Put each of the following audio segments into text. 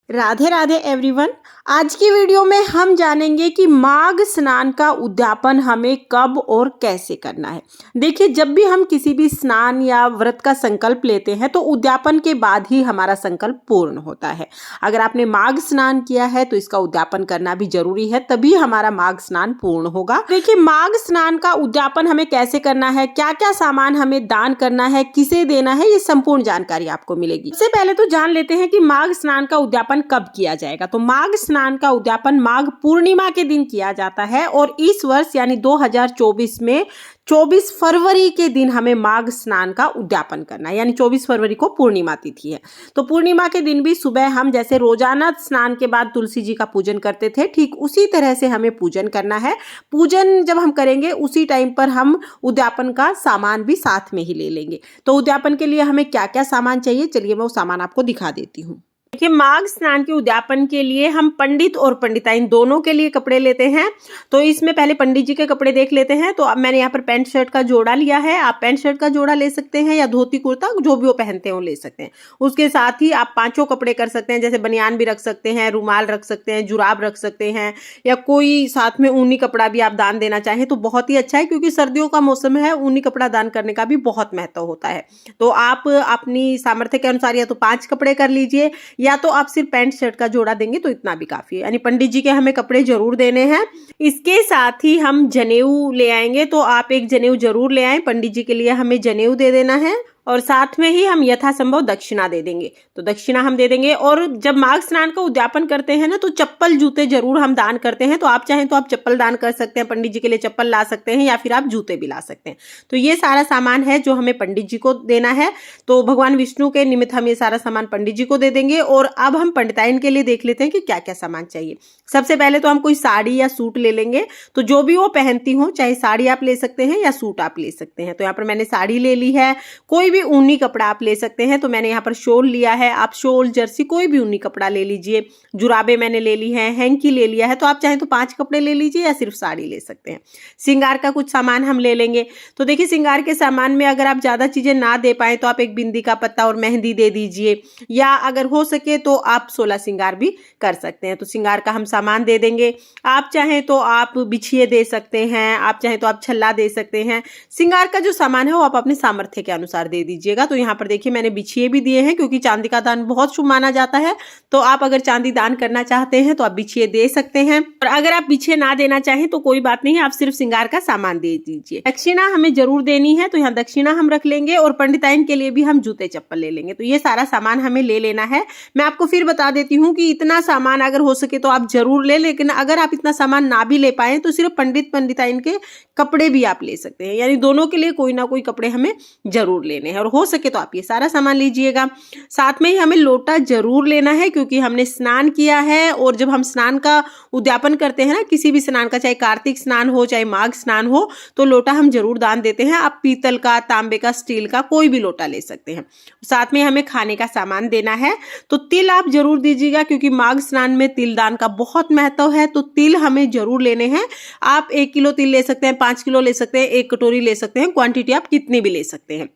Radhe Radhe everyone. आज की video में हम जानेंगे कि माघ स्नान का उद्यापन हमें कब और कैसे करना है। देखिए, जब भी हम किसी भी स्नान या व्रत का संकल्प लेते हैं तो उद्यापन के बाद ही हमारा संकल्प पूर्ण होता है। अगर आपने माघ स्नान किया है तो इसका उद्यापन करना भी जरूरी है, तभी हमारा माघ स्नान पूर्ण होगा। देखिए, माघ स्नान का उद्यापन हमें कैसे करना है, क्या क्या सामान हमें दान करना है, किसे देना है, ये संपूर्ण जानकारी आपको मिलेगी। सबसे पहले तो जान लेते हैं कि माघ स्नान का उद्यापन कब किया जाएगा। तो माघ स्नान का उद्यापन माघ पूर्णिमा के दिन किया जाता है और इस वर्ष यानी 2024 में 24 फरवरी के दिन हमें माघ स्नान का उद्यापन करना है, यानी 24 फरवरी को पूर्णिमा तिथि है। तो पूर्णिमा के दिन भी सुबह हम जैसे रोजाना स्नान के बाद तुलसी जी का पूजन करते थे, ठीक उसी तरह से हमें पूजन करना है। पूजन जब हम करेंगे उसी टाइम पर हम उद्यापन का सामान भी साथ में ही ले लेंगे। तो उद्यापन के लिए हमें क्या क्या सामान चाहिए, चलिए मैं वो सामान आपको दिखा देती हूँ। देखिए, माघ स्नान के उद्यापन के लिए हम पंडित और पंडिताइन दोनों के लिए कपड़े लेते हैं। तो इसमें पहले पंडित जी के कपड़े देख लेते हैं। तो अब मैंने यहाँ पर पैंट शर्ट का जोड़ा लिया है। आप पैंट शर्ट का जोड़ा ले सकते हैं या धोती कुर्ता, जो भी वो पहनते हैं वो ले सकते हैं। उसके साथ ही आप 5 कपड़े कर सकते हैं, जैसे बनियान भी रख सकते हैं, रुमाल रख सकते हैं, जुराब रख सकते हैं, या कोई साथ में ऊनी कपड़ा भी आप दान देना चाहें तो बहुत ही अच्छा है, क्योंकि सर्दियों का मौसम है, ऊनी कपड़ा दान करने का भी बहुत महत्व होता है। तो आप अपनी सामर्थ्य के अनुसार या तो 5 कपड़े कर लीजिए, या तो आप सिर्फ पैंट शर्ट का जोड़ा देंगे तो इतना भी काफी है। यानी पंडित जी के हमें कपड़े जरूर देने हैं। इसके साथ ही हम जनेऊ ले आएंगे, तो आप एक जनेऊ जरूर ले आएं। पंडित जी के लिए हमें जनेऊ दे देना है और साथ में ही हम यथासंभव दक्षिणा दे देंगे। तो दक्षिणा हम दे देंगे। और जब माघ स्नान का उद्यापन करते हैं ना, तो चप्पल जूते जरूर हम दान करते हैं। तो आप चाहें तो आप चप्पल दान कर सकते हैं, पंडित जी के लिए चप्पल ला सकते हैं, या फिर आप जूते भी ला सकते हैं। तो ये सारा सामान है जो हमें पंडित जी को देना है। तो भगवान विष्णु के निमित्त हम ये सारा सामान पंडित जी को दे देंगे। और अब हम पंडिताइन के लिए देख लेते हैं कि क्या क्या सामान चाहिए। सबसे पहले तो हम कोई साड़ी या सूट ले लेंगे। तो जो भी वो पहनती हो, चाहे साड़ी आप ले सकते हैं या सूट आप ले सकते हैं। तो यहाँ पर मैंने साड़ी ले ली है। कोई भी ऊनी कपड़ा आप ले सकते हैं। तो मैंने यहाँ पर शॉल लिया है, आप शॉल, जर्सी, कोई भी ऊनी कपड़ा ले लीजिए। जुराबे मैंने ले ली है, हैंकी ले लिया है। तो आप चाहें तो 5 कपड़े ले लीजिए या सिर्फ साड़ी ले सकते हैं। श्रृंगार का कुछ सामान हम ले लेंगे। तो देखिए, श्रृंगार के सामान में अगर आप ज्यादा चीजें ना दे पाए तो आप एक बिंदी का पत्ता और मेहंदी दे दीजिए, या अगर हो सके तो आप 16 श्रृंगार भी कर सकते हैं। तो श्रृंगार का हम सामान दे देंगे। आप चाहें तो आप बिछिए दे सकते हैं, आप चाहें तो आप छल्ला दे सकते हैं। श्रृंगार का जो सामान है वो आप अपने सामर्थ्य के अनुसार दे दीजिएगा। तो यहाँ पर देखिए, मैंने बिछिए भी दिए हैं, क्योंकि चांदी का दान बहुत शुभ माना जाता है। तो आप अगर चांदी दान करना चाहते हैं तो आप बिछिए दे सकते हैं, और अगर आप बिछिए ना देना चाहें तो कोई बात नहीं, आप सिर्फ श्रृंगार का सामान दे दीजिए। दक्षिणा हमें जरूर देनी है, तो यहाँ दक्षिणा हम रख लेंगे। और पंडिताइन के लिए भी हम जूते चप्पल ले लेंगे। तो ये सारा सामान हमें ले लेना है। मैं आपको फिर बता देती हूँ कि इतना सामान अगर हो सके तो आप जरूर ले, लेकिन अगर आप इतना सामान ना भी ले पाए तो सिर्फ पंडित पंडिताइन के कपड़े भी आप ले सकते हैं। यानी दोनों के लिए कोई ना कोई कपड़े हमें जरूर लेने हैं, और हो सके तो आप ये सारा सामान लीजिएगा। साथ में ही हमें लोटा जरूर लेना है, क्योंकि हमने स्नान किया है। और जब हम स्नान का उद्यापन करते हैं ना, किसी भी स्नान का, चाहे कार्तिक स्नान हो चाहे माघ स्नान हो, तो लोटा हम जरूर दान देते हैं। आप पीतल का, तांबे का, स्टील का, कोई भी लोटा ले सकते हैं। साथ में हमें खाने का सामान देना है। तो तिल आप जरूर दीजिएगा, क्योंकि माघ स्नान में तिल दान का बहुत महत्व है। तो तिल हमें जरूर लेने हैं। आप 1 किलो तिल ले सकते हैं, 5 किलो ले सकते हैं, 1 कटोरी ले सकते हैं, क्वांटिटी आप कितनी भी ले सकते हैं।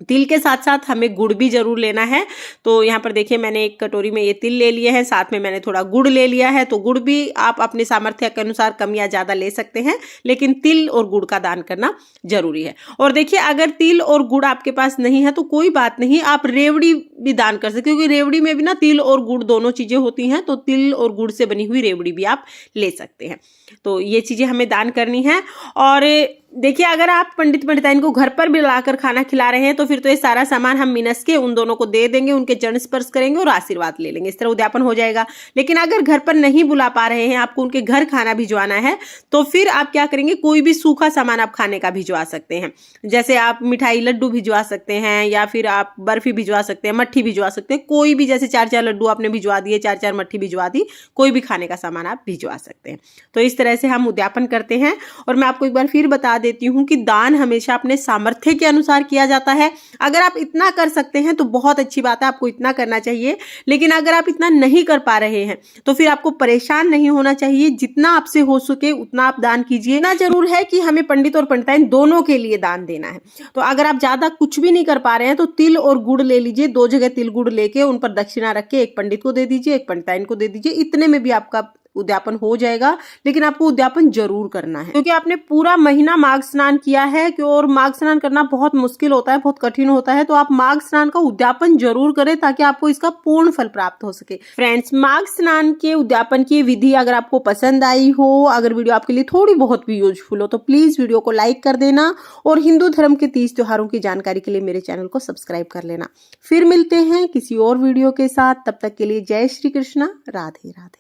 तिल के साथ साथ हमें गुड़ भी जरूर लेना है। तो यहाँ पर देखिए, मैंने 1 कटोरी में ये तिल ले लिए हैं, साथ में मैंने थोड़ा गुड़ ले लिया है। तो गुड़ भी आप अपने सामर्थ्य के अनुसार कम या ज्यादा ले सकते हैं, लेकिन तिल और गुड़ का दान करना जरूरी है। और देखिए, अगर तिल और गुड़ आपके पास नहीं है तो कोई बात नहीं, आप रेवड़ी भी दान कर सकते हैं, क्योंकि रेवड़ी में भी ना तिल और गुड़ दोनों चीजें होती हैं। तो तिल और गुड़ से बनी हुई रेवड़ी भी आप ले सकते हैं। तो ये चीजें हमें दान करनी है। और देखिए, अगर आप पंडित पंडिताइन को घर पर भी लाकर खाना खिला रहे हैं तो फिर तो ये सारा सामान हम मिनस के उन दोनों को दे देंगे, उनके चरण स्पर्श करेंगे और आशीर्वाद ले लेंगे। इस तरह उद्यापन हो जाएगा। लेकिन अगर घर पर नहीं बुला पा रहे हैं, आपको उनके घर खाना भिजवाना है, तो फिर आप क्या करेंगे, कोई भी सूखा सामान आप खाने का भिजवा सकते हैं। जैसे आप मिठाई, लड्डू भिजवा सकते हैं, या फिर आप बर्फी भिजवा सकते हैं, मट्ठी भिजवा सकते हैं। कोई भी, जैसे 4-4 लड्डू आपने भिजवा दिए, 4-4 मट्ठी भिजवा दी, कोई भी खाने का सामान आप भिजवा सकते हैं। तो इस तरह से हम उद्यापन करते हैं। और मैं आपको एक बार फिर बता देती हूँ कि दान हमेशा अपने सामर्थ्य के अनुसार किया जाता है। अगर आप इतना कर सकते हैं तो बहुत अच्छी बात है, आपको इतना करना चाहिए। लेकिन अगर आप इतना नहीं कर पा रहे हैं तो फिर आपको परेशान नहीं होना चाहिए। जितना आपसे हो सके उतना आप दान कीजिए। इतना जरूर है कि हमें पंडित और पंडिताइन दोनों के लिए दान देना है। तो अगर आप ज्यादा कुछ भी नहीं कर पा रहे हैं तो तिल और गुड़ ले लीजिए। 2 जगह तिल गुड़ लेके उन पर दक्षिणा रख के एक पंडित को दे दीजिए, एक पंडिताइन को दे दीजिए। इतने में भी आपका उद्यापन हो जाएगा। लेकिन आपको उद्यापन जरूर करना है, क्योंकि आपने पूरा महीना माघ स्नान किया है और माघ स्नान करना बहुत मुश्किल होता है, बहुत कठिन होता है। तो आप माघ स्नान का उद्यापन जरूर करें ताकि आपको इसका पूर्ण फल प्राप्त हो सके। फ्रेंड्स, माघ स्नान के उद्यापन की विधि अगर आपको पसंद आई हो, अगर वीडियो आपके लिए थोड़ी बहुत भी यूजफुल हो, तो प्लीज वीडियो को लाइक कर देना और हिंदू धर्म के 30 त्योहारों की जानकारी के लिए मेरे चैनल को सब्सक्राइब कर लेना। फिर मिलते हैं किसी और वीडियो के साथ। तब तक के लिए जय श्री कृष्णा, राधे राधे।